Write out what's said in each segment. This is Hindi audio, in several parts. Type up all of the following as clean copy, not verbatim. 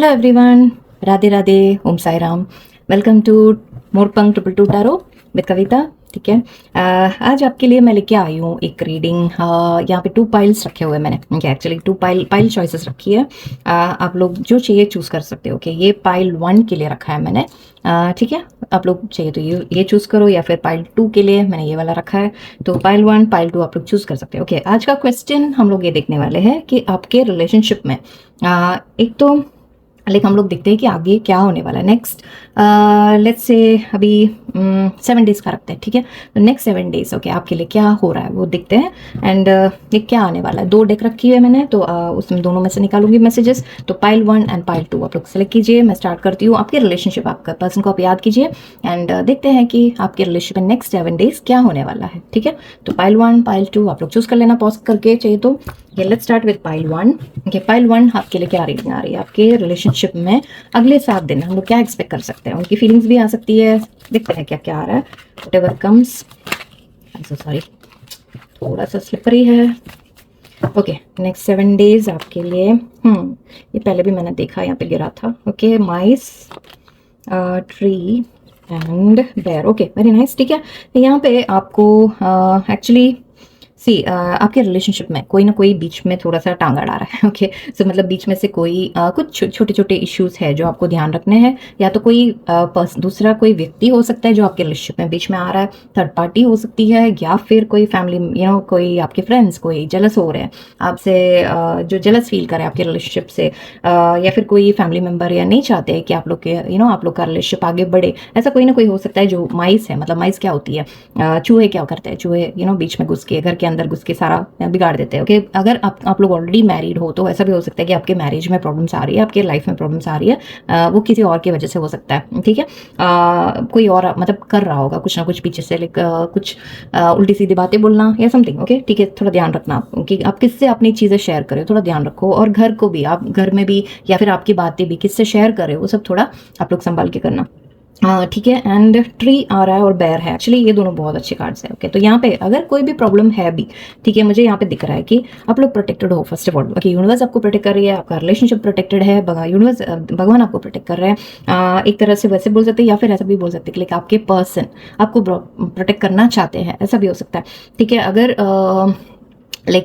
Hello everyone, Radhe Radhe, Om Sai Ram. Welcome to Morpankh 222 tarot with Kavita. ठीक है, आज आपके लिए मैं लेके आई हूँ एक रीडिंग। यहाँ पे 2 पाइल्स रखे हुए हैं मैंने। एक्चुअली 2 पाइल चॉइसेस रखी है। आप लोग जो चाहिए चूज़ कर सकते हो। ये पाइल 1 के लिए रखा है मैंने। ठीक है, आप लोग चाहिए तो ये चूज़ करो, या फिर पाइल 2 के लिए मैंने ये वाला रखा है। तो पाइल 1 पाइल 2 आप लोग चूज़ कर सकते हो। आज का क्वेश्चन हम लोग ये देखने वाले हैं कि आपके रिलेशनशिप में एक तो हम लोग देखते हैं कि आगे क्या होने वाला है नेक्स्ट। लेट्स से अभी 7 डेज का रखते हैं। ठीक है, तो नेक्स्ट 7 डेज आपके लिए क्या हो रहा है वो देखते हैं। एंड ये क्या आने वाला है। 2 डेक रखी है मैंने, तो उसमें दोनों में से निकालूंगी मैसेजेस। तो पाइल 1 एंड पाइल 2 आप लोग सेलेक्ट कीजिए। मैं स्टार्ट करती हूँ। आपकी रिलेशनशिप, आपका पर्सन को आप याद कीजिए एंड देखते हैं कि आपके रिलेशनशिप में नेक्स्ट 7 डेज क्या होने वाला है। ठीक है, तो पाइल 1 पाइल 2 आप लोग चूज कर लेना पॉज करके चाहिए तो। Let's start with pile 1। Pile 1 आपके लिए क्या रीडिंग आ रही है। आपके रिलेशनशिप में अगले 7 दिन हम लोग क्या एक्सपेक्ट कर सकते हैं। उनकी फीलिंग्स भी आ सकती है, देखते हैं क्या क्या आ रहा है। Whatever comes. सॉरी, थोड़ा सा स्लिपरी है। नेक्स्ट 7 डेज आपके लिए। ये पहले भी मैंने देखा, यहाँ पे गिरा था। Mice, tree and bear. Very nice. ठीक है, यहाँ पे आपको एक्चुअली आपके रिलेशनशिप में कोई ना कोई बीच में थोड़ा सा टांग अड़ा रहा है। सो मतलब बीच में से कोई कुछ छोटे छोटे इश्यूज है जो आपको ध्यान रखने हैं। या तो कोई दूसरा कोई व्यक्ति हो सकता है जो आपके रिलेशनशिप में बीच में आ रहा है। थर्ड पार्टी हो सकती है, या फिर कोई फैमिली, कोई आपके फ्रेंड्स कोई जेलस हो रहे हैं आपसे, जो जेलस फील करे आपके रिलेशनशिप से। या फिर कोई फैमिली मेम्बर या नहीं चाहते कि आप लोग के आप लोग का रिलेशनशिप आगे बढ़े। ऐसा कोई ना कोई हो सकता है जो माइस है। मतलब माइस क्या होती है, चूहे क्या करते हैं। चूहे बीच में घुस के, घर के अंदर घुस के सारा बिगाड़ देते हैं। अगर आप लोग ऑलरेडी मैरिड हो तो ऐसा भी हो सकता है कि आपके मैरिज में प्रॉब्लम्स आ रही है, आपके लाइफ में प्रॉब्लम्स आ रही है। वो किसी और की वजह से हो सकता है। ठीक है, कोई और मतलब कर रहा होगा कुछ ना कुछ पीछे से, कुछ उल्टी सीधी बातें बोलना या समथिंग। ठीक है, थोड़ा ध्यान रखना कि आप किससे अपनी चीज़ें शेयर करें, थोड़ा ध्यान रखो। और घर को भी, आप घर में भी या फिर आपकी बातें भी किससे शेयर करें, वो सब थोड़ा आप लोग संभाल के करना। ठीक है, एंड ट्री आ रहा है और बेयर है। एक्चुअली ये दोनों बहुत अच्छे कार्ड्स हैं। तो यहाँ पे अगर कोई भी प्रॉब्लम है भी, ठीक है, मुझे यहाँ पे दिख रहा है कि आप लोग प्रोटेक्टेड हो। फर्स्ट ऑफ ऑल यूनिवर्स आपको प्रोटेक्ट कर रही है, आपका रिलेशनशिप प्रोटेक्टेड है, यूनिवर्स भगवान आपको प्रोटेक्ट कर रहे हैं। एक तरह से वैसे बोल सकते हैं, या फिर ऐसा भी बोल सकते हैं कि आपके पर्सन आपको प्रोटेक्ट करना चाहते हैं, ऐसा भी हो सकता है। ठीक है, अगर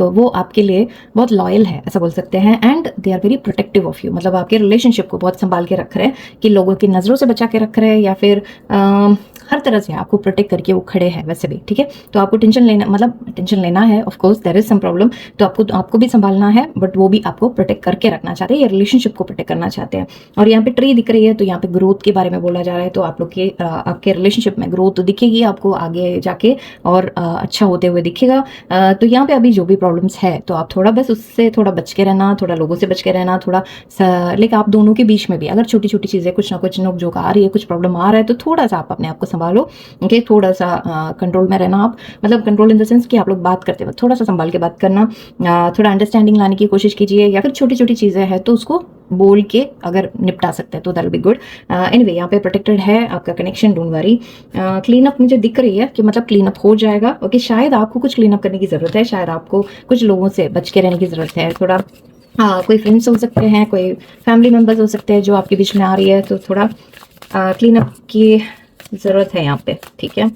वो आपके लिए बहुत लॉयल है, ऐसा बोल सकते हैं। And they are very protective of you. मतलब आपके रिलेशनशिप को बहुत संभाल के रख रहे हैं, कि लोगों की नज़रों से बचा के रख रहे हैं, या फिर हर तरह से आपको प्रोटेक्ट करके वो खड़े हैं वैसे भी। ठीक है, तो आपको टेंशन लेना है। Of course there is some problem, तो आपको भी संभालना है, बट वो भी आपको प्रोटेक्ट करके रखना चाहते हैं, ये रिलेशनशिप को प्रोटेक्ट करना चाहते हैं। और यहाँ पे ट्री दिख रही है, तो यहाँ पे ग्रोथ के बारे में बोला जा रहा है। तो आप लोग के आपके रिलेशनशिप में ग्रोथ दिखेगी आपको आगे जाके, और अच्छा होते हुए दिखेगा। तो यहाँ पे अभी जो भी प्रॉब्लम्स है, तो आप थोड़ा बस उससे थोड़ा बच के रहना, थोड़ा लोगों से बच के रहना, थोड़ा आप दोनों के बीच में भी अगर छोटी छोटी चीज़ें, कुछ ना कुछ नोक जोक आ रही है, कुछ प्रॉब्लम आ रहा है, तो थोड़ा सा आप अपने आप को संभालो। थोड़ा सा कंट्रोल में रहना आप। मतलब कंट्रोल इन द सेंस कि आप लोग बात करते वक्त थोड़ा सा संभाल के बात करना, थोड़ा अंडरस्टैंडिंग लाने की कोशिश कीजिए। या फिर छोटी छोटी चीज़ें हैं तो उसको बोल के अगर निपटा सकते हैं तो that will be good. Anyway, यहाँ पे प्रोटेक्टेड है आपका connection, don't worry. Clean up मुझे दिख रही है कि मतलब क्लीन अप हो जाएगा। शायद आपको कुछ क्लीन अप करने की ज़रूरत है, शायद आपको कुछ लोगों से बच के रहने की ज़रूरत है थोड़ा। कोई फ्रेंड्स हो सकते हैं, कोई फैमिली मेम्बर्स हो सकते हैं जो आपके बीच में आ रही है, तो थोड़ा क्लीन अप की ज़रूरत है यहाँ पे। ठीक है,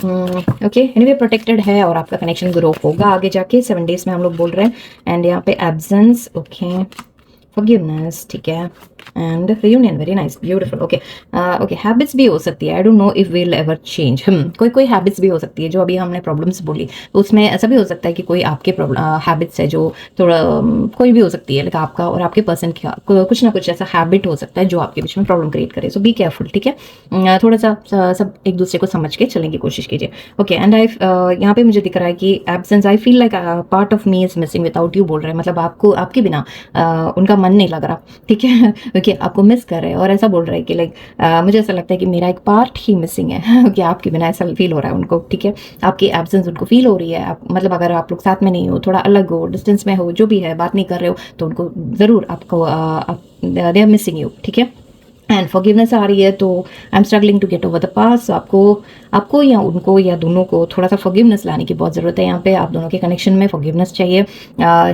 एनीवे प्रोटेक्टेड है, और आपका कनेक्शन ग्रो होगा आगे जाके 7 डेज में हम लोग बोल रहे हैं। एंड यहाँ पे एब्सेंस, फॉरगिवनेस, ठीक है, and reunion, very nice, beautiful. Habits भी हो सकती है। I don't know if will ever change. कोई हैबिट्स भी हो सकती है जो अभी हमने प्रॉब्लम्स बोली, तो उसमें ऐसा भी हो सकता है कि कोई आपके हैबिट्स है जो थोड़ा कोई भी हो सकती है, आपका और आपके पर्सन का कुछ ना कुछ ऐसा हैबिट हो सकता है जो आपके बीच में प्रॉब्लम क्रिएट करे। सो बी केयरफुल। ठीक है, थोड़ा सा सब एक दूसरे को समझ के चलने की कोशिश कीजिए। एंड आई यहाँ पे मुझे दिख रहा है कि absence, I feel like part of me is missing without you बोल रहे हैं। मतलब आपके बिना उनका मन नहीं लग रहा। ठीक है, आपको मिस कर रहे हैं, और ऐसा बोल रहे हैं कि मुझे ऐसा लगता है कि मेरा एक पार्ट ही मिसिंग है। आपके बिना ऐसा फील हो रहा है उनको। ठीक है, आपकी एब्सेंस उनको फील हो रही है। मतलब अगर आप लोग साथ में नहीं हो, थोड़ा अलग हो, डिस्टेंस में हो, जो भी है, बात नहीं कर रहे हो, तो उनको ज़रूर आपको दे आर मिसिंग यू। ठीक है, एंड फॉरगिवनेस आ रही है, तो I am struggling to get over the past. आपको आपको या उनको या दोनों को थोड़ा सा फॉरगिवनेस लाने की बहुत ज़रूरत है। यहाँ पे आप दोनों के कनेक्शन में फॉरगिवनेस चाहिए।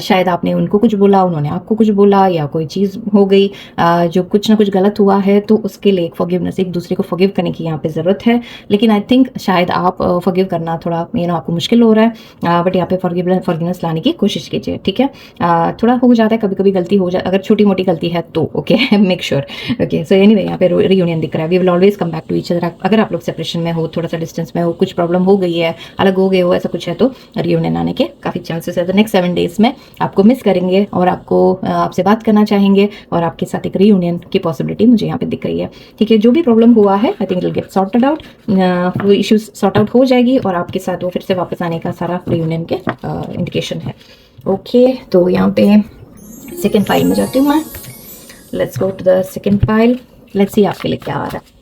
शायद आपने उनको कुछ बोला, उन्होंने आपको कुछ बोला, या कोई चीज़ हो गई जो कुछ ना कुछ गलत हुआ है, तो उसके लिए एक फॉरगिवनेस, एक दूसरे को फॉरगिव करने की यहाँ पे ज़रूरत है। लेकिन आई थिंक शायद आप फॉरगिव करना थोड़ा आपको मुश्किल हो रहा है, बट यहाँ पे फॉरगिवनेस लाने की कोशिश कीजिए, ठीक है। थोड़ा हो जाता है, कभी कभी गलती हो जाए, अगर छोटी मोटी गलती है तो okay, make sure. Okay, so anyway यहाँ पे रियूनियन दिख रहा है। We will always come back to each other. अगर आप लोग सेपरेशन में हो, थोड़ा सा डिस्टेंस में हो, कुछ प्रॉब्लम हो गई है, अलग हो गए हो, ऐसा कुछ है, तो रियूनियन आने के काफ़ी चांसेस है। तो नेक्स्ट 7 डेज में आपको मिस करेंगे और आपको आपसे बात करना चाहेंगे, और आपके साथ एक रियूनियन की पॉसिबिलिटी मुझे यहाँ पे दिख रही है, ठीक है। जो भी प्रॉब्लम हुआ है, I think it will get sorted out. वो इश्यूज सॉर्ट आउट हो जाएगी और आपके साथ वो फिर से वापस आने का सारा रियूनियन के इंडिकेशन है। ओके, तो यहाँ पे सेकेंड फाइल में जाती हूँ मैं। Let's go to the second file. Let's see आपके लिए क्या आ रहा है।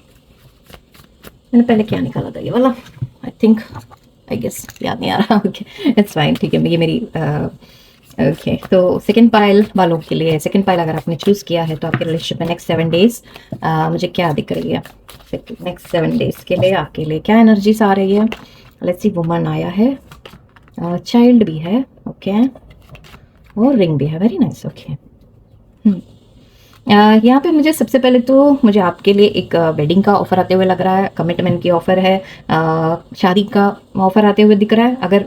मैंने पहले क्या निकाला था, ये वाला, आई थिंक, आई गेस याद नहीं आ रहा। ओके, इट्स फाइन, ठीक है। ये मेरी ओके, तो सेकेंड पाइल वालों के लिए, सेकेंड पाइल अगर आपने चूज़ किया है, तो आपके रिलेशनशिप में नेक्स्ट 7 डेज मुझे क्या दिख रही है। नेक्स्ट 7 डेज के लिए आपके लिए क्या एनर्जीज आ रही है। लेट्स सी, वुमन आया है, चाइल्ड भी है, ओके, और रिंग भी है। Very nice, okay. यहाँ पे मुझे सबसे पहले तो मुझे आपके लिए एक वेडिंग का ऑफर आते हुए लग रहा है, कमिटमेंट की ऑफर है, शादी का ऑफर आते हुए दिख रहा है। अगर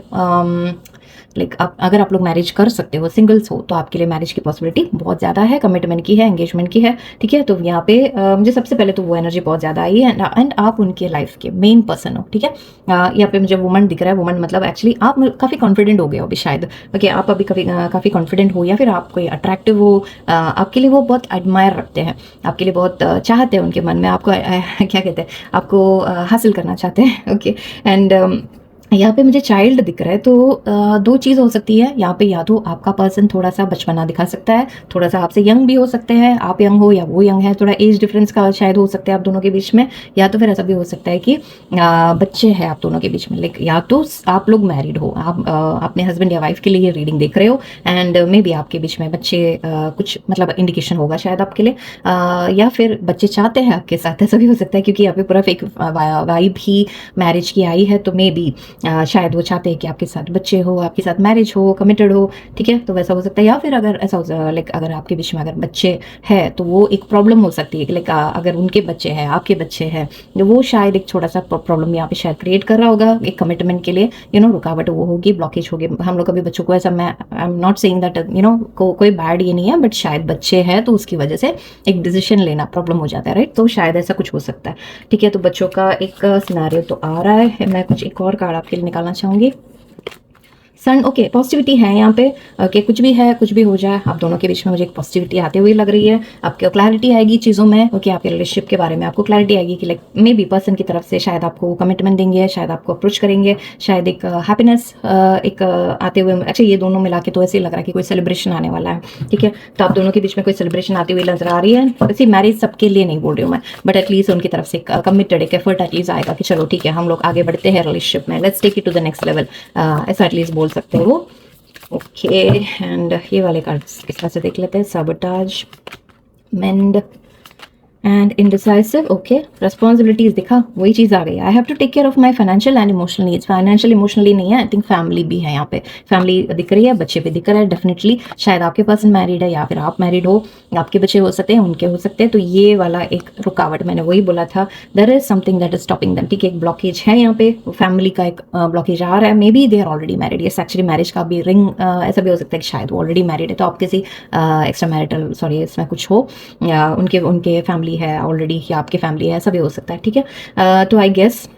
अगर आप लोग मैरिज कर सकते हो, सिंगल्स हो, तो आपके लिए मैरिज की पॉसिबिलिटी बहुत ज़्यादा है, कमिटमेंट की है, एंगेजमेंट की है, ठीक है। तो यहाँ पे मुझे सबसे पहले तो वो एनर्जी बहुत ज़्यादा आई है, एंड आप उनके लाइफ के मेन पर्सन हो, ठीक है। यहाँ पे मुझे वुमन दिख रहा है। वुमन मतलब एक्चुअली आप काफ़ी कॉन्फिडेंट हो गए हो अभी शायद, ओके, आप अभी काफ़ी कॉन्फिडेंट हो, या फिर आप कोई अट्रैक्टिव हो, आपके लिए वो बहुत एडमायर रखते हैं, आपके लिए बहुत चाहते हैं, उनके मन में आपको क्या कहते हैं, आपको हासिल करना चाहते हैं, ओके। एंड यहाँ पे मुझे चाइल्ड दिख रहा है, तो दो चीज़ हो सकती है यहाँ पे। या तो आपका पर्सन थोड़ा सा बचपना दिखा सकता है, थोड़ा सा आपसे यंग भी हो सकते हैं, आप यंग हो या वो यंग है, थोड़ा एज डिफरेंस का शायद हो सकता है आप दोनों के बीच में। या तो फिर ऐसा भी हो सकता है कि बच्चे हैं आप दोनों के बीच में, लाइक या तो आप लोग मैरिड हो, आप अपने हस्बैंड या वाइफ के लिए ये रीडिंग देख रहे हो, एंड मे बी आपके बीच में बच्चे कुछ मतलब इंडिकेशन होगा शायद आपके लिए, या फिर बच्चे चाहते हैं आपके साथ, ऐसा भी हो सकता है, क्योंकि यहाँ पे पूरा फेक वाइब ही मैरिज की आई है। तो मे बी शायद वो चाहते हैं कि आपके साथ बच्चे हो, आपके साथ मैरिज हो, कमिटेड हो, ठीक है। तो वैसा हो सकता है। या फिर अगर ऐसा हो, लाइक अगर आपके बीच में अगर बच्चे हैं, तो वो एक प्रॉब्लम हो सकती है कि लाइक अगर उनके बच्चे हैं, आपके बच्चे हैं, तो वो शायद एक छोटा सा प्रॉब्लम यहाँ पे शायद क्रिएट कर रहा होगा, एक कमिटमेंट के लिए रुकावट वो होगी, ब्लॉकेज होगी। हम लोग कभी बच्चों को ऐसा, मैं I am not saying that कोई बैड ये नहीं है, बट शायद बच्चे हैं तो उसकी वजह से एक डिसीजन लेना प्रॉब्लम हो जाता है, राइट। तो शायद ऐसा कुछ हो सकता है, ठीक है। तो बच्चों का एक सिनारियो तो आ रहा है। मैं कुछ एक और कार्ड आपके लिए निकालना चाहूँगी। सन, ओके, पॉजिटिविटी है यहाँ पे, ओके, कुछ भी है, कुछ भी हो जाए, आप दोनों के बीच में मुझे एक पॉजिटिविटी आते हुए लग रही है। आपको क्लैरिटी आएगी चीज़ों में, ओके, आपके रिलेशनशिप के बारे में आपको क्लैरिटी आएगी कि लाइक मे बी पर्सन की तरफ से शायद आपको कमिटमेंट देंगे, शायद आपको अप्रोच करेंगे, शायद एक हैप्पीनेस एक आते हुए। अच्छा, ये दोनों मिला के तो ऐसे लग रहा है कि कोई सेलिब्रेशन आने वाला है, ठीक है। तो आप दोनों के बीच में कोई सेलिब्रेशन आती हुई नजर आ रही है। वैसे मैरिज सबके लिए नहीं बोल रही हूँ मैं, बट एटलीस्ट उनकी तरफ से कमिटेड एक एफर्ट एटलीस्ट आएगा कि चलो ठीक है, हम लोग आगे बढ़ते हैं रिलेशनशिप में, let's take it to the next level, ऐसा एटलीस्ट बोल सकते हैं वो, ओके। एंड ये वाले कार्ड्स इस तरह से देख लेते हैं। Sabotage, mend and indecisive, okay. Responsibilities दिखा, वही चीज़ आ गई। I have to take care of my financial and emotional needs. Financial emotionally नहीं है, आई थिंक फैमिली भी है यहाँ पे, फैमिली दिख रही है, बच्चे भी दिख रहा है डेफिनेटली। शायद आपके पर्सन मैरिड है, या फिर आप मैरिड हो, आपके बच्चे हो सकते हैं, उनके हो सकते हैं। तो ये वाला एक रुकावट, मैंने वही बोला था, there is something that is stopping them, ठीक है। एक ब्लॉकेज है यहाँ पे, फैमिली का एक ब्लॉकेज आ रहा है। Maybe they are already married, ये एक्चुअली मैरिज का भी रिंग ऐसा भी हो सकता है कि शायद वो ऑलरेडी मैरिड है, तो आप किसी एक्स्ट्रा मैरिटल, सॉरी, इसमें कुछ हो, या उनके फैमिली है ऑलरेडी, या आपकी फैमिली है, ऐसा भी हो सकता है, ठीक है। तो आई गेस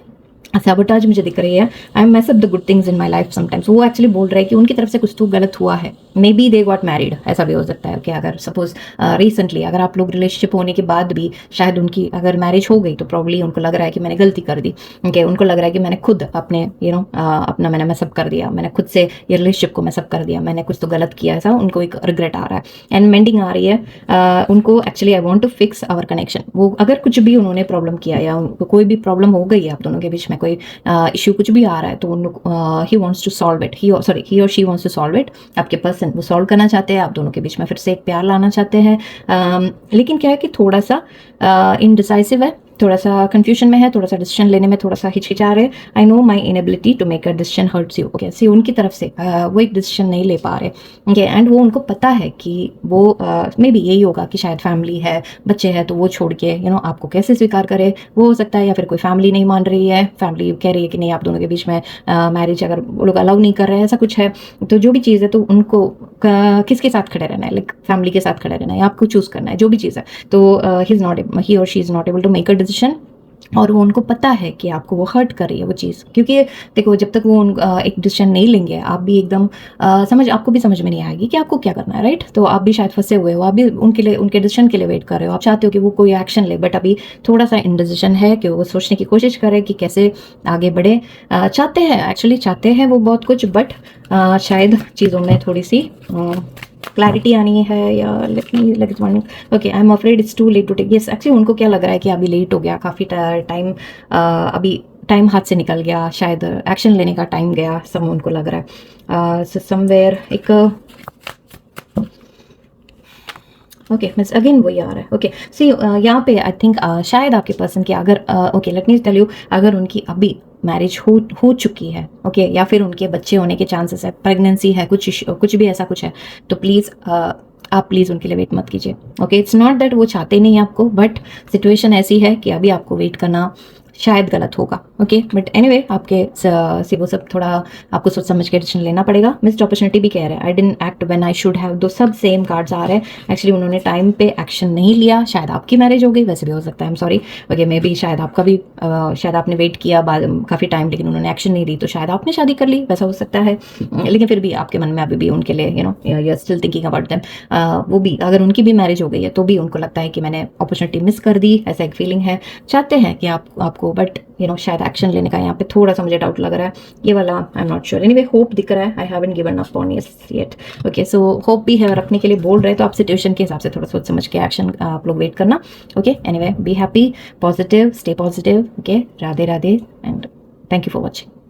सैबोटाज मुझे दिख रही है। I mess up the good things in my life sometimes. वो एक्चुअली बोल रहे हैं कि उनकी तरफ से कुछ तो गलत हुआ है, maybe they got married, ऐसा भी हो सकता है कि अगर सपोज रिसेंटली अगर आप लोग रिलेशनशिप होने के बाद भी शायद उनकी अगर मैरिज हो गई, तो प्रॉब्ली उनको लग रहा है कि मैंने गलती कर दी, ओके। उनको लग रहा है कि मैंने खुद अपने अपना मैंने मैसअप कर दिया, मैंने खुद से ये रिलेशनशिप को मैसअप कर दिया, मैंने कुछ तो गलत किया, ऐसा उनको एक रिग्रेट आ रहा है। एंड मेंडिंग आ रही है उनको, actually I want to fix our connection. वो अगर कुछ भी उन्होंने प्रॉब्लम किया, या उनको कोई भी प्रॉब्लम हो गई है आप दोनों के बीच में, कोई इशू कुछ भी आ रहा है तो he wants to solve it, he और she wants to solve it. आपके पर्सन वो सॉल्व करना चाहते हैं, आप दोनों के बीच में फिर से एक प्यार लाना चाहते हैं, लेकिन क्या है कि थोड़ा सा इनडिसाइसिव है, थोड़ा सा कंफ्यूजन में है, थोड़ा सा डिसीजन लेने में थोड़ा सा हिचकिचा रहे। I know my inability to make a decision hurts you. Okay, see उनकी तरफ से वो एक डिसीजन नहीं ले पा रहे। ओके, एंड वो उनको पता है कि वो मे बी यही होगा कि शायद फैमिली है, बच्चे हैं, तो वो छोड़ के आपको कैसे स्वीकार करे, वो हो सकता है। या फिर कोई फैमिली नहीं मान रही है, फैमिली कह रही है कि नहीं, आप दोनों के बीच में मैरिज अगर वो लोग अलाउ नहीं कर रहे हैं, ऐसा कुछ है। तो जो भी चीज़ है तो उनको किसके साथ खड़े रहना है, लाइक फैमिली के साथ खड़े रहना है, आपको चूज़ करना है जो भी चीज़ है। तो ही और she is not able to make a decision, और वो उनको पता है कि आपको वो हर्ट कर रही है वो चीज़, क्योंकि देखो जब तक वो एक डिसीजन नहीं लेंगे, आप भी एकदम आपको भी समझ में नहीं आएगी कि आपको क्या करना है, राइट। तो आप भी शायद फंसे हुए हो, आप भी उनके लिए, उनके डिसीजन के लिए वेट कर रहे हो, आप चाहते हो कि वो कोई एक्शन ले, बट अभी थोड़ा सा इनडिसीजन है कि वो सोचने की कोशिश करे कि कैसे आगे बढ़े। चाहते हैं, एक्चुअली चाहते हैं वो बहुत कुछ, बट शायद चीज़ों में थोड़ी सी क्लैरिटी आनी है, या let me like one. Okay, I am afraid it's too late to take. Yes, actually उनको क्या लग रहा है कि अभी लेट हो गया, काफ़ी टाइम, अभी टाइम हाथ से निकल गया, शायद एक्शन लेने का टाइम गया, सब उनको लग रहा है। सो समवेयर एक ओके, मीन्स अगेन वही आ रहा है। ओके, सी यहाँ पे आई थिंक शायद आपके पर्सन की अगर okay let me tell you, अगर उनकी अभी मैरिज हो चुकी है, ओके, या फिर उनके बच्चे होने के चांसेस है, प्रेगनेंसी है, कुछ भी ऐसा कुछ है, तो प्लीज़ आप प्लीज़ उनके लिए वेट मत कीजिए। ओके, इट्स नॉट दैट वो चाहते नहीं आपको, बट सिचुएशन ऐसी है कि अभी आपको वेट करना शायद गलत होगा। ओके, बट एनीवे आपके से वो सब थोड़ा आपको सोच समझ के डिसीजन लेना पड़ेगा। मिस्ड अपॉर्चुनिटी भी कह रहे हैं, I didn't act when I should have, दो सब सेम कार्ड्स आ रहे हैं। एक्चुअली उन्होंने टाइम पे एक्शन नहीं लिया, शायद आपकी मैरिज हो गई, वैसे भी हो सकता है, I am sorry. Okay, may be शायद आपका भी शायद आपने वेट किया बाद काफ़ी टाइम, लेकिन उन्होंने एक्शन नहीं ली, तो शायद आपने शादी कर ली, वैसा हो सकता है। लेकिन फिर भी आपके मन में अभी भी उनके लिए you are still thinking about them. वो भी अगर उनकी भी मैरिज हो गई है तो भी उनको लगता है कि मैंने अपॉर्चुनिटी मिस कर दी, ऐसा एक फीलिंग है। चाहते हैं कि आपको, बट शायद एक्शन लेने का यहाँ पे थोड़ा सा मुझे डाउट लग रहा है, ये वाला I am not sure. Anyway hope दिख रहा है, I haven't given up on yet. Okay, so hope भी है, रखने के लिए बोल रहे हैं, तो आप सिचुएशन के हिसाब से थोड़ा सोच समझ के एक्शन आप लोग वेट करना। Okay, anyway be happy, positive, stay positive. Okay, Radhe Radhe and thank you for watching.